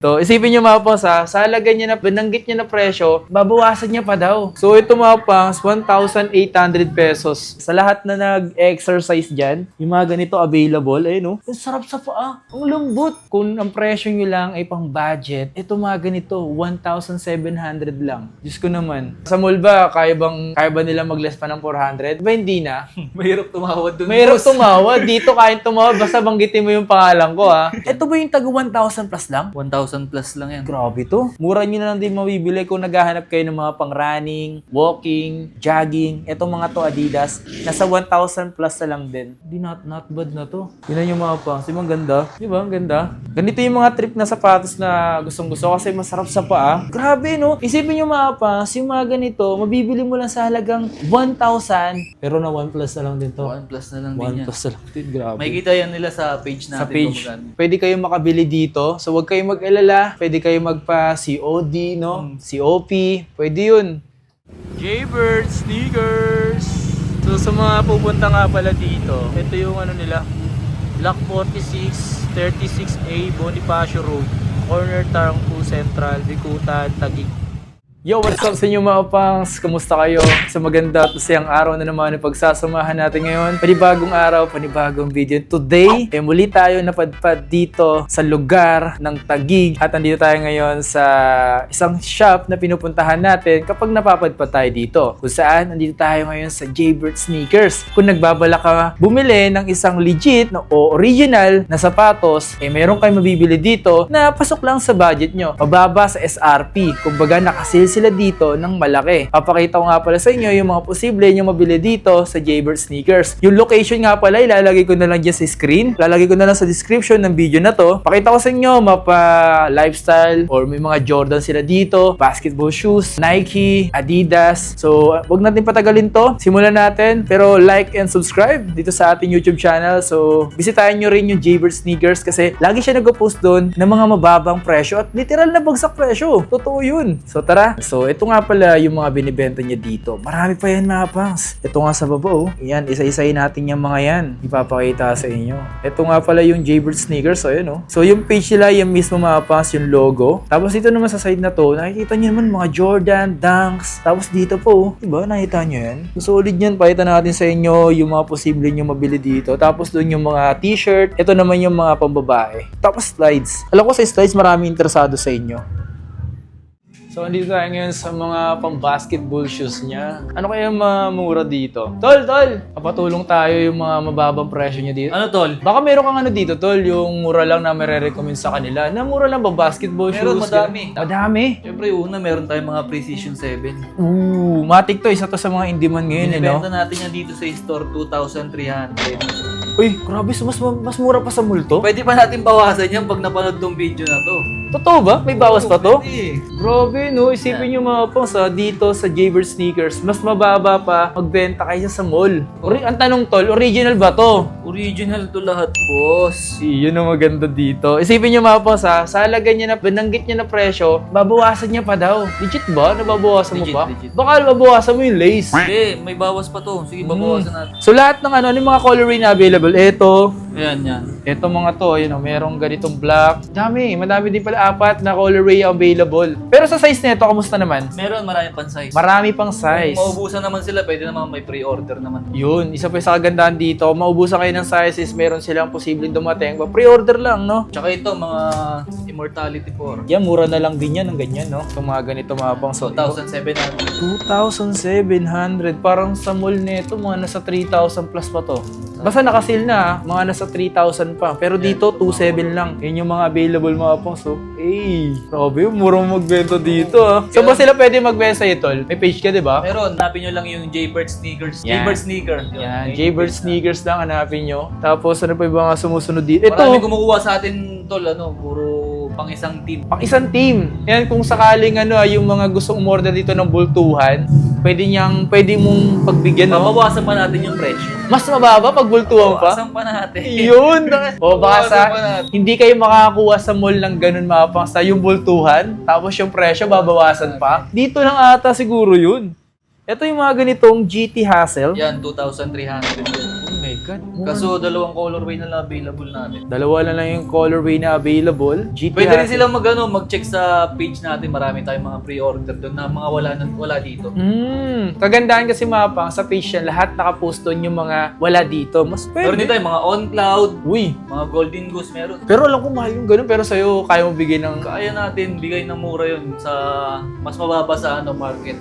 So, isipin nyo mga pangs ha, sa halaga niya na binanggit niya na presyo, babawasan niya pa daw. So, ito mga pangs, 1,800 pesos. Sa lahat na nag-exercise dyan, yung mga ganito available, no? Ang sarap sa paa, ang lambot. Kung ang presyo nyo lang ay pang budget, ito mga ganito, 1,700 lang. Diyos ko naman. Sa mall ba, kaya ba nila mag-less pa ng 400? Ba hindi na? Mahirap tumawad dun. Mahirap tumawad. Dito kahit tumawad, basta banggitin mo yung pangalan ko ha. Ito ba yung taga 1,000 plus lang? 1,000 plus lang yan. Grabe to. Mura nyo na lang din mabibili kung naghahanap kayo ng mga pang-running, walking, jogging. Etong mga to Adidas, nasa 1,000 plus na lang din. Di not bad na to. Yun yung mga pangs. Yung ganda. Di ba? Ang ganda. Ganito yung mga trip na sapatos na gustong-gusto kasi masarap sa paa. Grabe no? Isipin nyo mga pangs, yung mga ganito, mabibili mo lang sa halagang 1,000. Pero na 1 plus na lang din to. 1 plus na lang din 1 yan. plus na lang din. Grabe. Makikita yan nila sa page natin. Sa page. Kung magkano. Pwede kayong makabili dito. So, huwag kayong mag-alala. Pwede kayong magpa-COD, no? COP. Pwede yun. Jaybird Sneakers. So, sa mga pupunta nga pala dito, ito yung ano nila. Block 46, 36A, Bonifacio Road. Corner Tarangco Central, Bikutan, Taguig. Yo, what's up sa inyo mga pangs? Kamusta kayo? Sa maganda at masayang araw na naman ang pagsasamahan natin ngayon. Panibagong araw, panibagong video. Today, muli tayo napadpad dito sa lugar ng Taguig. At andito tayo ngayon sa isang shop na pinupuntahan natin kapag napapadpad tayo dito. Kung saan, andito tayo ngayon sa Jaybird Sneakers. Kung nagbabala ka bumili ng isang legit o original na sapatos, meron kayong mabibili dito na pasok lang sa budget nyo. Mababa sa SRP. Kumbaga, nakasil sila dito ng malaki. Papakita ko nga pala sa inyo yung mga posible nyo mabili dito sa Jaybird Sneakers. Yung location nga pala, ilalagay ko na lang dyan sa screen. Ilalagay ko na lang sa description ng video na to. Pakita ko sa inyo, mapa lifestyle or may mga Jordan sila dito, basketball shoes, Nike, Adidas. So, wag natin patagalin to. Simulan natin. Pero like and subscribe dito sa ating YouTube channel. So, bisitahin nyo rin yung Jaybird Sneakers kasi lagi siya nag-post doon ng mga mababang presyo at literal na bagsak presyo. Totoo yun. So, tara. So, ito nga pala yung mga binibenta niya dito. Marami pa yan mga pangs. Ito nga sa baba, oh. Yan, isa-isayin natin yung mga yan. Ipapakita sa inyo. Ito nga pala yung Jaybird Sneakers. So, yun, oh. So, yung page nila, yung mismo mga pangs, yung logo. Tapos, dito naman sa side na to, nakikita nyo naman mga Jordan, Dunks. Tapos, dito po, oh. Diba? Nakita nyo yan? So, solid yan. Pakita natin sa inyo yung mga posible nyo mabili dito. Tapos, doon yung mga t-shirt. Ito naman yung mga pambabae. Tapos, slides. Alam ko sa slides, marami interesado sa inyo. So, andito tayo ngayon sa mga pang-basketball shoes niya. Ano kaya mamura dito? Tol! Papatulong tayo yung mga mababang presyo niya dito. Ano tol? Baka meron kang ano dito, Tol, yung mura lang na may-recommend sa kanila. Na mura lang ba basketball Meron, shoes? madami. Madami? Siyempre una, meron tayong mga Precision 7. Matik to. Isa to sa mga indie man ngayon, Binibenta natin yan dito sa store, 2,300. Uy, grabe. Mas mura pa sa mall to? Pwede pa natin bawasan yan pag napanood tong video na to. Totoo ba? May bawas pa to? Pwede. Grabe, no? Isipin nyo mga pangs, dito sa Jaybird Sneakers, mas mababa pa magbenta kaysa sa mall. Ang tanong, Tol, original ba to? Original to lahat, boss. Yun ang maganda dito. Isipin nyo mga pangs, sa halaga niya na binanggit niya na presyo, babawasan niya pa daw. Legit ba? Nababawasan mo Legit, pa? legit. Baka babawasan mo yung lace. Hindi, may bawas pa to. Sige, babawasan natin. So lahat ng ano, yung mga colorway na available, ito, Ayan, yan. ito mga to, yun, merong ganitong black. Madami din pala, 4 na colorway available. Pero sa size nito, kamusta naman? Meron marami pang size. Marami pang size. Kung maubusan naman sila, pwede naman may pre-order naman. Yun, isa pa sa kagandahan dito, maubusan kayo ng sizes, meron silang posibleng dumating. Pre-order lang, no? Tsaka ito, mga Immortality 4. Yan, mura na lang din yan ng ganyan, no? Itong mga ganito mga pang 2,700. 2,700. Parang sa mall nito, mga nasa 3,000 plus pa to. Basta nakasil na, mga nasa 3,000 pa. Pero dito, 2,700 lang. Yun yung mga available mga pang. So, grabe, murang magbenta dito, ah. So, ba sila pwede magbenta sa'yo, Tol? May page ka, di ba? Meron, hanapin nyo lang yung Jaybird Sneakers. Yan. Jaybird Sneaker. Yan, Jaybird Sneakers lang hanapin nyo. Tapos, ano pa yung mga sumusunod dito? Ito, Marami kumukuha sa atin, tol, puro pang isang team. pang isang team. Yan, kung sakaling yung mga gustong umorder dito ng bultuhan, pwede mong pagbigyan, no? Mabawasan pa natin yung presyo. Mas mababa pag bultuhan pa? Bawasan pa natin. Yun! O baka Bawasan pa natin. hindi kayo makakakuha sa mall ng ganun mga pang sa yung bultuhan, tapos yung presyo babawasan pa. Dito lang ata siguro yun. Ito yung mga ganitong GT Hassle. Yan, 2,300 yan. Oh my God. God. Kaso dalawang colorway na lang available natin. Dalawa na lang yung colorway na available. GT Pwede rin Hatch. silang mag-check sa page natin. Marami tayong mga pre-order doon na mga wala dito. Kagandahan kasi mapang sa page yan, lahat nakapost doon yung mga wala dito. Mas Meron din pwede. tayo mga on-cloud, Uy, mga golden goose meron. pero alam ko mahal yung ganun, pero sa'yo kaya mo bigay ng... Kaya natin bigay ng mura yun sa mas mababa sa market.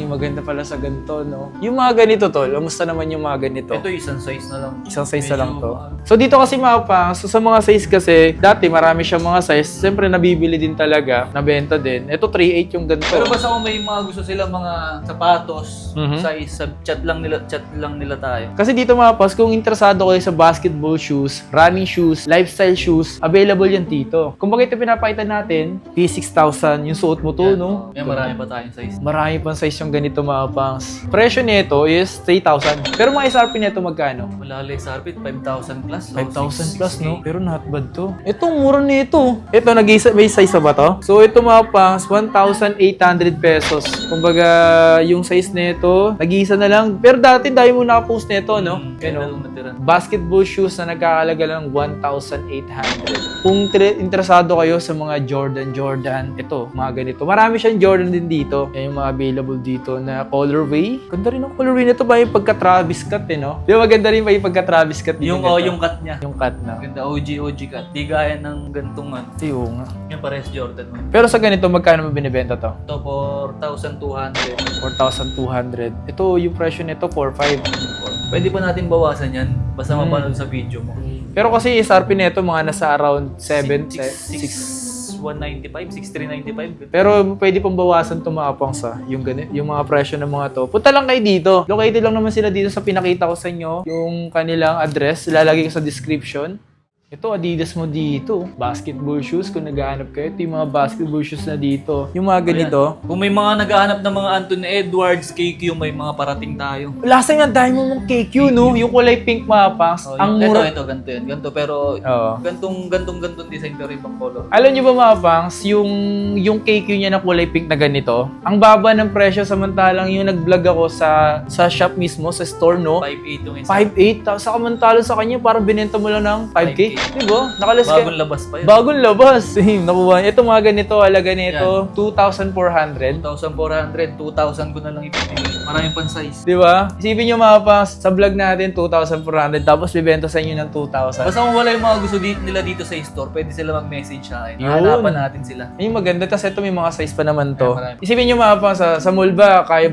Maganda pala sa ganito, no? Yung mga ganito, tol, kamusta naman yung mga ganito? Ito isang size na lang. Isang size na lang Medyo, to. So dito kasi mapang, so sa mga size kasi, dati marami siyang mga size, siyempre nabibili din talaga, nabenta din. Ito 3.8 yung ganito. Pero basta kung may mga gusto sila mga sapatos, Mhm. size, chat lang nila tayo. Kasi dito mga pas, kung interesado kayo sa basketball shoes, running shoes, lifestyle shoes, available yan dito. Kung bakit ito pinapakita natin, P6,000, yung suot mo to, no? Yan, marami pa tayong size. Marami pang size yung ganito mga pangs. Presyo nito is 3,000. Pero mga SRP nito magkano? Wala lang sa Arpit, 5,000 plus. 5,000 plus, no? Pero not bad to. Ito, mura nito. Ito, may size na ba to? So, ito mga pangs, 1,800 pesos. Kumbaga, yung size nito, nag-iisa na lang. Pero dati, dahil mo nakapost nito, no? Yan Ano? lang natira. Basketball shoes na nagkakalaga lang 1,800. Kung interesado kayo sa mga Jordan, ito, mga ganito. Marami siyang Jordan din dito. Yan yung mga available dito na colorway. Ganda rin ang colorway nito ba yung pagka-Travis cut, eh, no? Di ba maganda rin ba yung pagka-Travis cut? Yung cut niya. Yung cut na. Ganda, OG cut. Di gaya ng gantong Oo nga. Yung pares Jordan mo. Pero sa ganito, magkano mo binibenta to? Ito, 4,200. 4,200. Ito, yung presyo nito, 4,500. Pwede pa natin bawasan yan. Basta mapanood sa video mo. Pero kasi SRP nito, mga nasa around 7, 195, 6,395. Pero pwede pong bawasan itong mga pangsa, yung mga presyo ng mga to. Punta lang kayo dito. Located lang naman sila dito sa pinakita ko sa inyo. Yung kanilang address, ilalagay ko sa description. Ito, Adidas mo dito. Basketball shoes, kung naghahanap kayo, ito yung mga basketball shoes na dito. Yung mga ganito. Kung may mga naghahanap ng mga Anthony Edwards, KQ, may mga parating tayo. Last time na dahil mo mong KQ, no? Yung kulay pink mga pangs. Ang mura. Ito, ganito yan. Ganito, pero Oo. gantong design pero ibang color. Alam niyo ba mga pangs, yung KQ niya na kulay pink na ganito, ang baba ng presyo samantalang yung nag-vlog ako sa shop mismo, sa store, no? 5,800 yung isa. 5.8, tapos samantalang sa kanya, parang binenta mo lang ng 5K. 5K. Diba? Nakalas ka. Bagong labas pa yun. Bagong labas. Nakuha. Ito mga ganito, halaga nito, 2,400. 2,400, 2,000 ko na lang ipipili. Maraming pan size. Diba? Isipin nyo mga pangs, sa vlog natin, 2,400, tapos bibenta sa inyo ng 2,000. Basta kung wala yung mga gusto nila dito sa store, pwede sila mag-message sa akin. Yun. Hanapan natin sila. Yung maganda, tapos ito may mga size pa naman to. Marami. Isipin nyo mga pangs, sa mall ba, kaya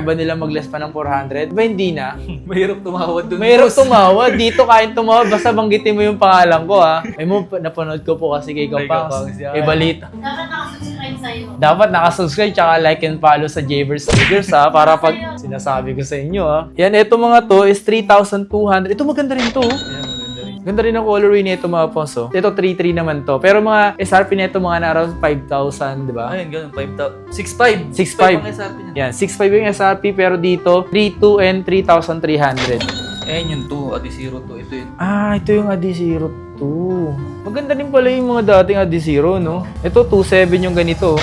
ba nila mag-less pa ng 400? Ba hindi na? Mahirap tumawad dun. Mahirap tumawad. Dito kahit tumawad, basta banggitin mo yung pangalan ko, ha. May mo, napanood ko po kasi kay Kapangs. May balita. Dapat nakasubscribe sa'yo. Dapat nakasubscribe tsaka like and follow sa Javers Sneakers, ha, para pag sinasabi ko sa inyo, ha. Yan, ito mga to is 3,200. Ito maganda rin to. Ayan, maganda rin. Ganda rin ang colorway nito mga ponso. Ito 3,300 naman to. Pero mga SRP nito mga na around 5,000, di ba? Ayun, ganun. 5,000. 6,500. 6,500. ang SRP niya. Yan, 6,500 yung SRP pero dito 3,200 and 3,300. Ayan yung 2, Adizero 2. Ito yun. Ito yung Adizero 2. Maganda din pala yung mga dating Adizero, no? Ito 2,700 yung ganito.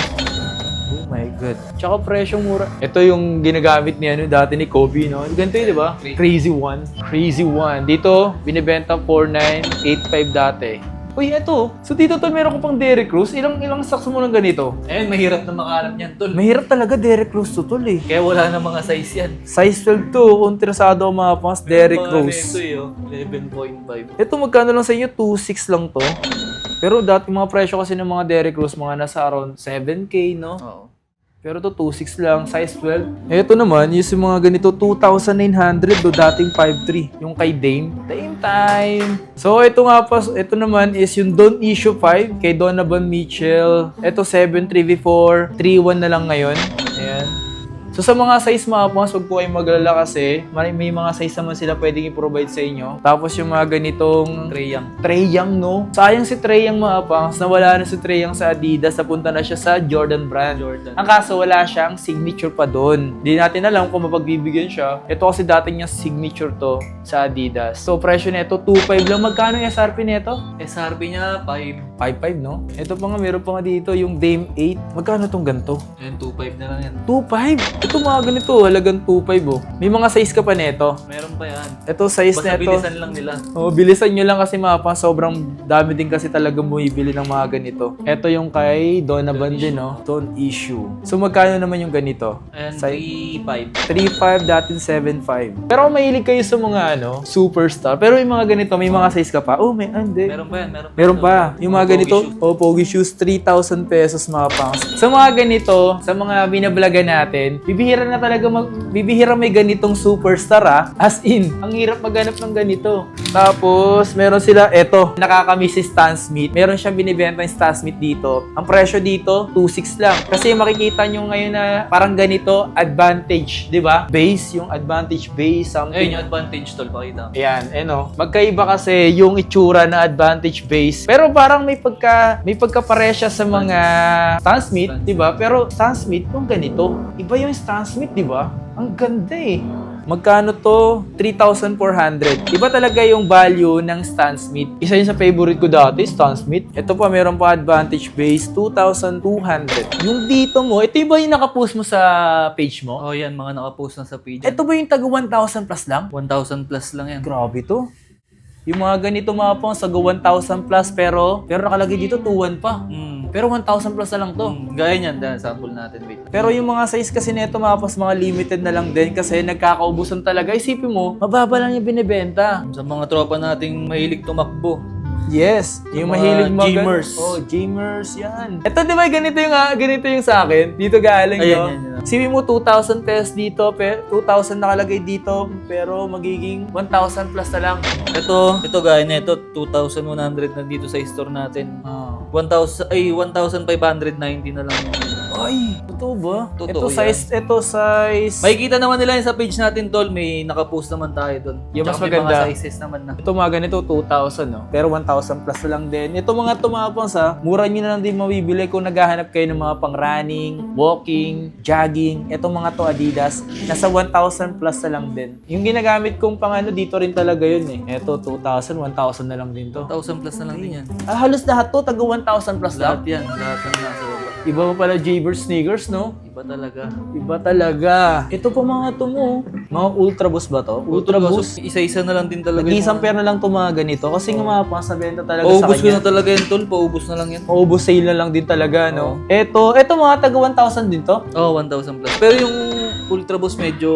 Oh my God. Tsaka presyong mura. Ito yung ginagamit ni dati ni Kobe, no? Ganito yun, di ba? Crazy One. Crazy One. Dito, binibenta 4,985 dati. Uy, eto. So dito to meron ko pang Derrick Rose. Ilang stocks mo ng ganito? Ayun, mahirap na makahanap niyan, tol. Mahirap talaga Derrick Rose to tol eh. Kaya wala na mga size yan. Size 12 to. Kung interesado ang mga pangs, Derrick Mga Rose. Ito yun, 11.5. Ito magkano lang sa inyo? 2,600 lang to. Pero dati mga presyo kasi ng mga Derrick Rose, mga nasa around 7K, no? Oo. Pero to 2,600 lang, size 12. Ito naman, yung mga ganito, 2,900 do dating 5,300. Yung kay Dame. Dame time! So, ito nga pa, ito naman is yung Don't Issue 5 kay Donovan Mitchell. Ito 7,3V4, 3,1 na lang ngayon. Ayan. So sa mga size mga pangas, huwag po kayong maglala kasi may mga size naman sila pwedeng i-provide sa inyo. Tapos yung mga ganitong Trae Young, no? Sayang si Trae Young mga pangas, nawala na si Trae Young sa Adidas, napunta na siya sa Jordan brand. Ang kaso wala siyang signature pa doon. Hindi natin alam kung mapagbibigyan siya. Ito kasi dati niya signature to sa Adidas. So presyo nito 2,500 lang. Magkano yung SRP nito? SRP niya, 5 5.5, no? Ito pa nga, meron pa nga dito, yung Dame 8. Magkano tong ganito? Ayan, 2.5 na lang yan. 2.5? Ito mga ganito, halagang 2.5, oh. May mga size ka pa neto. Meron pa yan. Ito, size Basta neto. bilisan lang nila. Oh, bilisan nyo lang kasi mga pang sobrang dami din kasi talaga bumibili ng mga ganito. Ito yung kay Donovan din, no? Don't issue. So, magkano naman yung ganito? Ayan, Sa- 3.5. 3.5, dating 7.5. Pero kung mahilig kayo sa mga superstar. Pero yung mga ganito, may mga size ka pa. Oh, may, hindi. Meron pa yan, Meron pa. Yung mga Pogi ganito, shoes. Pogi shoes, 3,000 pesos mga pangs. Sa mga ganito, sa mga binablaga natin, bibihira na talaga bibihira may ganitong superstar As in, ang hirap maghanap ng ganito. Tapos, meron sila, eto, nakakamiss si Stan Smith. Meron siyang binibenta yung Stan Smith dito. Ang presyo dito, 2.6 lang. Kasi makikita nyo ngayon na parang ganito, Advantage, di ba? Base, yung Advantage base, something. Ayun yung advantage tol, pakita. Ayan, magkaiba kasi yung itsura na Advantage base. Pero parang may pagkapare siya sa mga Stan Smith, 'di ba? Pero Stan Smith yung ganito. Iba yung Stan Smith, 'di ba? Ang ganda eh. Magkano to? 3,400. Iba talaga yung value ng Stan Smith. Isa yun sa favorite ko dati, Stan Smith. Ito pa, meron pa Advantage base, 2,200. Yung dito mo, ito ba yung nakapost mo sa page mo? Oh, yan, mga nakapost na sa page. Ito ba yung taga 1,000 plus lang? 1,000 plus lang yan. Grabe to. Yung mga ganito mga pang sa 1,000 plus pero nakalagay dito 2,1 pa. Pero 1,000 plus na lang to. Gaya niyan, dahil sample natin. Wait. Pero yung mga size kasi nito mga pas mga limited na lang din kasi nagkakaubusan talaga. Isipin mo, mababa lang yung binibenta. Sa mga tropa nating mahilig tumakbo. Yes, yung Mga mahilig gamers. Oh, gamers, yan. Ito di ba ganito yung sa akin? Dito galing, Ayan, no? yan. Isipin mo 2,000 pesos dito, 2,000 nakalagay dito, pero magiging 1,000 plus na lang. Ito gaya nito, 2,100 na dito sa store natin. 1,590 na lang. Ay, totoo ba? Totoo Ito size. Makikita naman nila yun sa page natin, tol. May nakapost naman tayo doon. Yung mas Tsaka may maganda. mga sizes naman na. Ito mga ganito, 2,000, no? Pero 1,000 plus na lang din. Ito mga tumapang mura nyo na lang din mabibili kung naghahanap kayo ng mga pang-running, walking, jogging. Ito mga to Adidas, nasa 1,000 plus na lang din. Yung ginagamit kong dito rin talaga yun eh. Ito, 2,000, 1,000 na lang din to. 1,000 plus na lang din yan. Halos lahat to, taga 1,000 plus Lahat lang. yan. Lahat ng nasa baba. Iba pa pala Jaybird sneakers, no? Iba talaga. Iba talaga. Ito pa mga to mo. Mga Ultra Boost ba to? Ultra Boost. Isa-isa na lang din talaga. Nag-isang pair na lang to mga ganito kasi nga mga pasabenta talaga sa Paubos ko kanya. na talaga yan, tol. Paubos na lang yan. Maubos sale na lang din talaga, no? Ito mga taga 1,000 din to. Oh, 1,000 plus. Pero yung Ultra Boost medyo...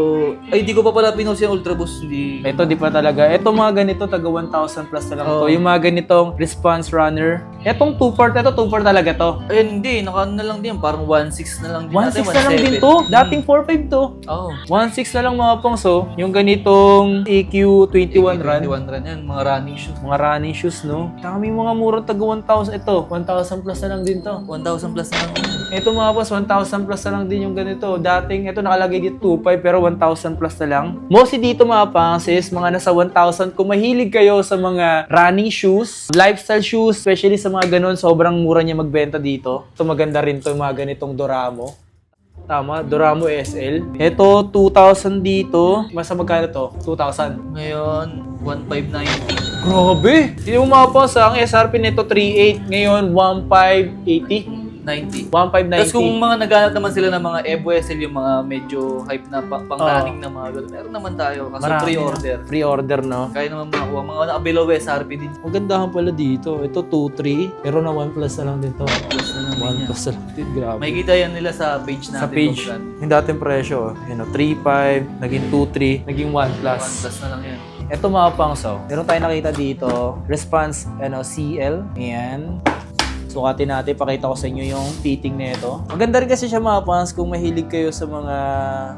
Ay, di ko pa pala pinost yung Ultra Boost. Hindi... Ito di pa talaga. Ito mga ganito, taga 1,000 plus na lang to. Oo. Yung mga ganitong response runner. Etong 2-port, ito 2-port talaga to. Ay, hindi. Naka na lang din. Parang 1.6 na lang din 1.6 na lang din to. Dating 4.5 to. Oh. 1.6 na lang mga pongso. Yung ganitong EQ21 run. 21 run yan. Mga running shoes. Mga running shoes, no? Dami mga murang taga 1,000. Ito, 1,000 plus na lang din to. 1,000 plus na lang din. Ito mga boss, 1,000 plus na lang din yung ganito. Dating, ito nakalagay dito 2.5 pero 1,000 plus na lang. Mostly dito mga pangs is mga nasa 1,000. Kung mahilig kayo sa mga running shoes, lifestyle shoes, especially sa mga ganun, sobrang mura niya magbenta dito. Ito maganda rin to yung mga ganitong Doramo. Tama, Doramo SL. Ito, 2,000 dito. Masa magkano to? 2,000. Ngayon, 1,590. Grabe! Yung mga boss, ang SRP nito 3,800. Ngayon, 1,580. 90. 1,590. Tapos kung mga naghanap naman sila ng mga Evo SL, yung mga medyo hype na pang-running na mga gano'n, meron naman tayo. Kasi Marami pre-order. na. Pre-order, no? Kaya naman makakuha. Mga naka-below SRP din. Magandahan pala dito. Ito 2,300. Pero na 1 plus na lang din to. Plus na lang 1 din yan. plus na lang din. Grabe. May kita yan nila sa page natin. Sa page, Toplan. yung dating presyo, 3,500, naging 2,300, naging 1 plus. 1 plus na lang yan. Ito mga pangso, meron tayo nakita dito, response CL. Ayan. Sukatin natin, pakita ko sa inyo yung fitting nito. Maganda rin kasi siya mga pants kung mahilig kayo sa mga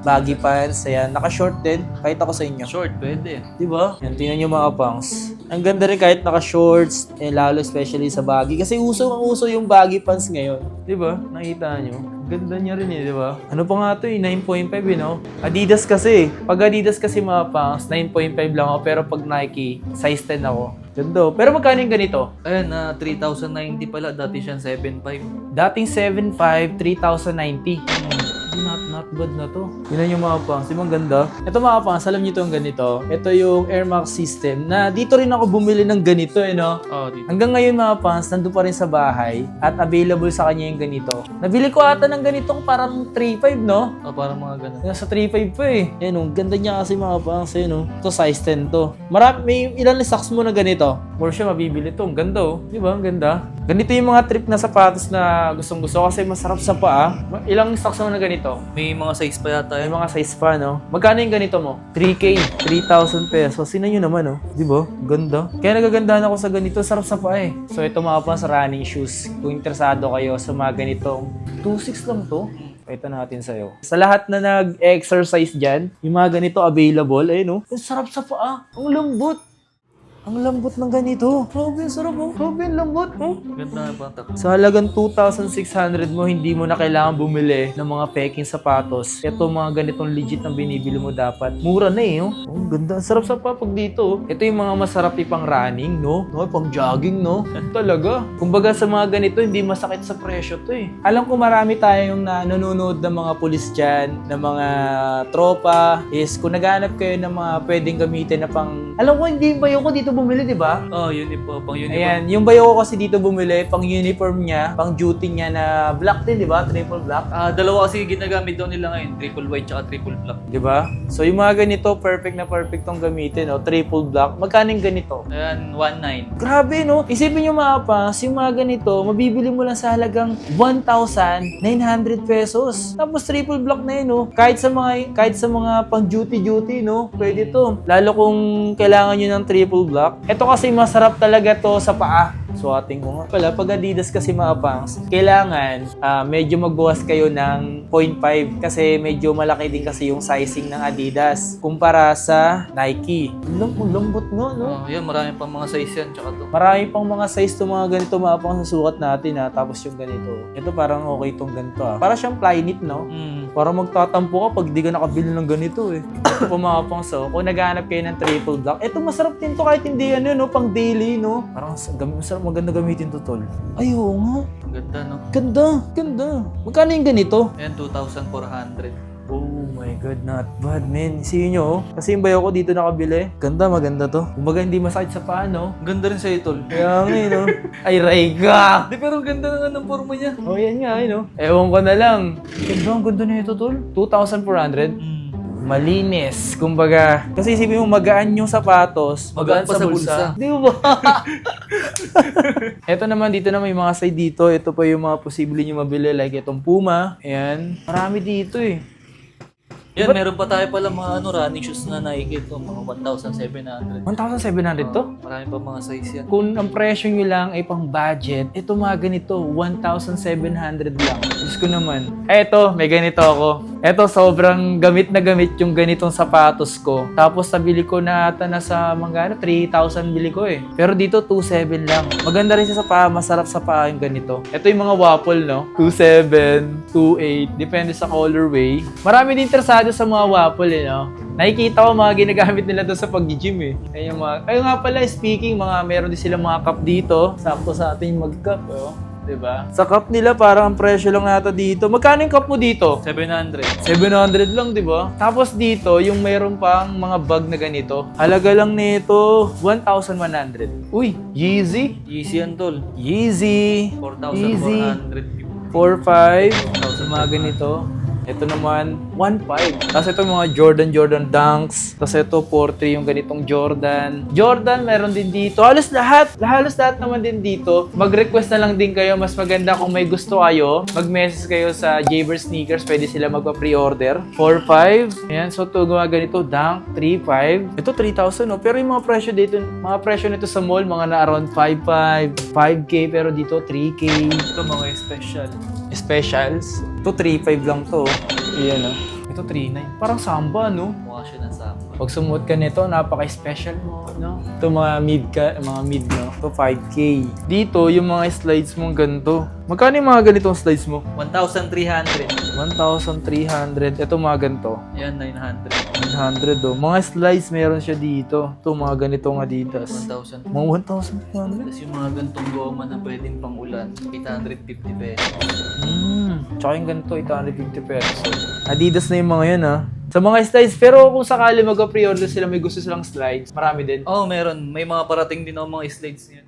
baggy pants. Ayan, naka-short din. Pakita ko sa inyo. Short, pwede. Di ba? Yan, tingnan nyo mga pangs. Ang ganda rin kahit naka-shorts, lalo especially sa baggy. Kasi uso yung baggy pants ngayon. Di ba? Nakita nyo? Ganda niya rin di ba? Ano pa nga to 9.5 no? Adidas kasi. Pag Adidas kasi mga pangs, 9.5 lang ako. Pero pag Nike, size 10 ako. Ganda. Pero magkano yung ganito? Ayun, 3,090 pala. Dati siyang 7,500. Dating 7.5, 3,090. Not bad na to. Yun yung mga pangs. Yung mga ganda. Ito mga pangs, alam niyo itong ganito. Ito yung Air Max system na dito rin ako bumili ng ganito no? Dito. Hanggang ngayon mga pangs, nandun pa rin sa bahay at available sa kanya yung ganito. Nabili ko ata ng ganito parang 3.5 no? Parang mga ganun. Nasa 3.5 pa eh. Yan oh, ganda niya kasi mga pangs no? Ito size 10 to. May ilan na socks mo na ganito? For sure mabibili to. Ang ganda oh. Di ba? Ang ganda. Ganito yung mga trip na sapatos na gustong gusto kasi masarap sa paa. Ilang stocks mo na ganito? May mga size pa yata May yan. mga size pa, no? Magkano yung ganito mo? 3K, 3,000 pesos. Sino nyo naman, no? Di ba? Ganda. Kaya nagagandahan ako sa ganito. Sarap sa paa, eh. So, ito mga pa sa running shoes. Kung interesado kayo sa mga ganitong 2.6 lang to. Ito natin sa'yo. Sa lahat na nag-exercise dyan, yung mga ganito available, eh, no? Ang sarap sa paa. Ang lambot. Ang lambot ng ganito. Grabe, sarap oh. Grabe, ang lambot. Oh. Ganda na bang takbo. Sa halagang 2,600 mo, hindi mo na kailangan bumili ng mga peking sapatos. Ito mga ganitong legit na binibili mo dapat. Mura na eh, oh. Oh, ganda. Sarap sa papag dito. Oh. Ito yung mga masarap pang running, no? No, pang jogging, no? Talaga. Kumbaga sa mga ganito, hindi masakit sa presyo to eh. Alam ko marami tayong nanonood ng mga pulis dyan, ng mga tropa, is kung naghanap kayo ng mga pwedeng gamitin na pang... Alam ko, hindi ba ko dito bumili, di ba? Uniform. Pang uniform. Ayan, yung bayo ko kasi dito bumili, pang uniform niya, pang duty niya na black din, di ba? Triple black. Dalawa kasi ginagamit daw nila ngayon. Triple white tsaka triple black. Di ba? So yung mga ganito, perfect na perfect tong gamitin, no? Triple black. Magkano yung ganito? Ayan, 1.9. Grabe, no? Isipin nyo mga pas, yung mga ganito, mabibili mo lang sa halagang 1,900 pesos. Tapos triple black na yun, no? Kahit sa mga pang duty, no? Pwede to. Lalo kung kailangan nyo ng triple black. Ito kasi masarap talaga to sa paa. Suwating ko nga pala, pag Adidas kasi mga pangs, kailangan medyo magbuwas kayo ng 0.5 kasi medyo malaki din kasi yung sizing ng Adidas kumpara sa Nike. Lambot nga, no? Yan, marami pang mga size yan tsaka to. Marami pang mga size to mga ganito mga pangs sa sukat natin ha. Tapos yung ganito. Ito parang okay tong ganito ha. Para siyang Flyknit, no? Para magtatampo ka pag di ka nakabili ng ganito eh. Ito po mga pangs, so kung naghahanap kayo ng triple black, ito masarap din to kahit hindi no? Pang daily, no? Parang masarap maganda gamitin to, tol. Ay, oo nga. Ganda, no? Ganda. Magkano yung ganito? Ayan, 2,400. Oh my God, not bad, man. See nyo, oh. Kasi yung bayo ko dito nakabili. Ganda, maganda to. Kumbaga hindi masakit sa paa, no? Ganda rin sa'yo, tol. Kaya nga, no? Ay, Rayga! Di, pero ganda nga ng forma niya. Oh, yan nga, no? Ewan ko na lang. Ganda, ang ganda na ito, tol. 2,400. Malinis, kumbaga. Kasi isipin mo, magaan yung sapatos. Magaan pa sa bulsa. Di ba? Ito naman, dito na may mga side dito. Ito pa yung mga posible nyo mabili. Like itong Puma. Ayan. Marami dito eh. Yan, meron pa tayo pala mga running shoes na Nike ito, mga 1,700. 1,700 to? Marami pa mga size yan. Kung ang presyo nyo lang ay pang budget, ito mga ganito, 1,700 lang. Diyos ko naman. Eto, may ganito ako. Eto, sobrang gamit na gamit yung ganitong sapatos ko. Tapos nabili ko na ata na sa mga 3,000 bili ko eh. Pero dito, 2,700 lang. Maganda rin siya sa paa, masarap sa paa yung ganito. Ito yung mga waffle, no? 2,700, 2,800, depende sa colorway. Marami din interesado sa mga waffle, eh, no? Nakikita ko mga ginagamit nila doon sa pag-gym, eh. Ayun, ayun nga pala, speaking, meron din sila mga cup dito. Sakto sa ating mag-cup, oh. Diba? Sa cup nila, parang ang presyo lang nata dito. Magkano yung cup mo dito? 700. 700 lang, di ba? Tapos dito, yung mayroon pang mga bag na ganito, halaga lang nito, 1,100. Uy, Yeezy? Easy yan, tol. Yeezy. 4,450. 4,500. Mga ganito. Ito naman, 1,500. Tapos ito mga Jordan Dunks. Tapos ito, 4,300 yung ganitong Jordan. Jordan, meron din dito. Halos lahat naman din dito. Mag-request na lang din kayo. Mas maganda kung may gusto kayo. Mag-message kayo sa Jaber Sneakers. Pwede sila magpa-pre-order. 4,500. Ayan, so ito mga ganito. Dunk, 3,500. Ito, 3,000, no? Pero yung mga presyo dito, mga presyo nito sa mall, mga na around 5,500, 5K. Pero dito, 3K. Ito mga special. Specials. Ito, 3,500 lang to. Ayan, no? Ito, 3,900. Parang samba, no? Mukha siya ng samba. Pag sumuot ka nito, napaka-special mo, no? Ito, mga mid, no? Ito, 5K. Dito, yung mga slides mong ganito. Magkano yung mga ganitong slides mo? 1,300. 1,300. Ito, mga ganito. Yan, 900. 900, oh. Mga slides meron siya dito. Ito, mga ganitong Adidas. 1,000. Mga 1,300. Tapos yung mga gantong goma na pwedeng pang ulan, 850 pesos. Tsaka yung ganito, 850 pesos. Adidas na yung mga yun, ha? Sa mga slides, pero kung sakali magka-pre-order sila, may gusto silang slides, marami din. Oo, meron. May mga parating din ako mga slides niyan.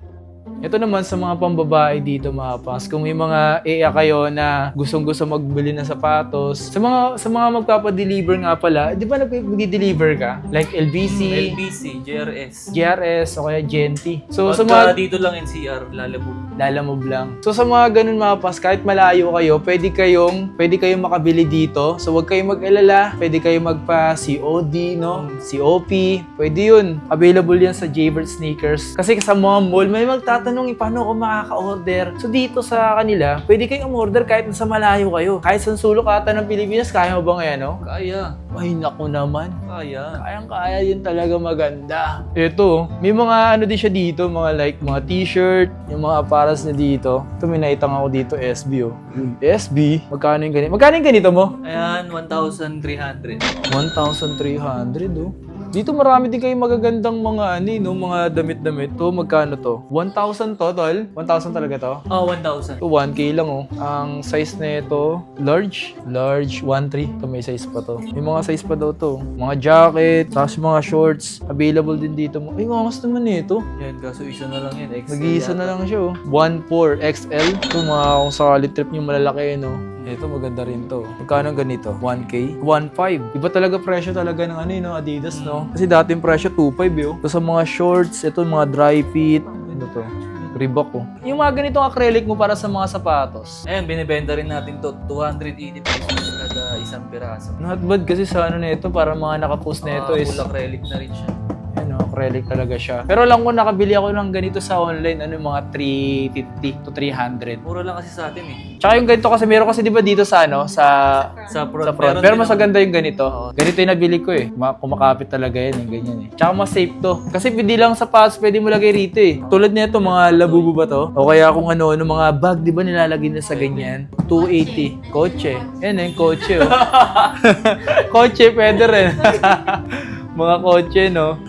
Ito naman sa mga pambabae dito, mga pas. Kung may mga iya kayo na gustong-gusto magbili ng sapatos, sa mga magpapa-deliver nga pala, di ba nag-deliver ka? Like LBC, LBC, JRS. GRS, o kaya Genti. So, sa Pagka mga dito lang NCR, lalabog. lalamove lang. So sa mga ganun mga pas, kahit malayo kayo, pwede kayong makabili dito. So huwag kayong mag-alala, pwede kayong magpa-COD, no? COP, pwede yun. Available yan sa Jaybird Sneakers. Kasi sa mga mall, may magtatanong, paano ako makaka-order? So dito sa kanila, pwede kayong umorder kahit nasa malayo kayo. Kahit sa sulok ata ng Pilipinas, kaya mo ba ngayon, no? Kaya. Ay, naku naman. Kaya. Kayang-kaya yun talaga maganda. Ito, may mga ano din siya dito, mga t-shirt, yung mga aparas na dito. Ito, may naitang ako dito, SB, oh. SB? Magkano yung ganito? Magkano yung ganito mo? Ayan, 1,300. 1,300, oh. Dito marami din kayong magagandang mga mga damit-damit. To, magkano to? 1,000 total? 1,000 talaga to? Oh, 1,000. Ito, 1K lang, oh. Ang size na ito, large, 1,3. Ito, may size pa to. May mga size pa daw to. Mga jacket, tapos mga shorts. Available din dito. Ay, angas naman nito. Yan, kaso isa na lang yan. XL Nag-iisa yata. na lang siya, oh. 1,4 XL. Ito, mga kung sakali trip nyo malalaki, no? Ito, maganda rin to. Magkano ang ganito? 1K? 1,500. Iba talaga presyo talaga ng Adidas, no? Kasi dating presyo 2,500, yo. So, sa mga shorts, ito, mga dry fit. Ano to? Reebok, oh. Yung mga ganitong acrylic mo para sa mga sapatos. Ayan, binibenta rin natin to. 280 pesos kada isang piraso. Not bad kasi sa nito, para mga nakapost na ito is... Full acrylic na rin siya. Ano, acrylic talaga siya. Pero alam ko, nakabili ako ng ganito sa online, mga 350 to 300. Mura lang kasi sa atin eh. Tsaka yung ganito kasi, meron kasi di ba dito sa Sa front. sa front. meron Pero din mas maganda yung ganito. Ganito yung nabili ko eh. Kumakapit talaga yan, yung ganyan eh. Tsaka mas safe to. Kasi hindi lang sa pads, pwede mo lagay rito eh. Tulad nito, mga labubu ba to? O kaya kung ano, mga bag, di ba nilalagay na sa ganyan? 280. Kotse. Yan yung kotse oh. Kotse, pwede rin. Mga kotse, no?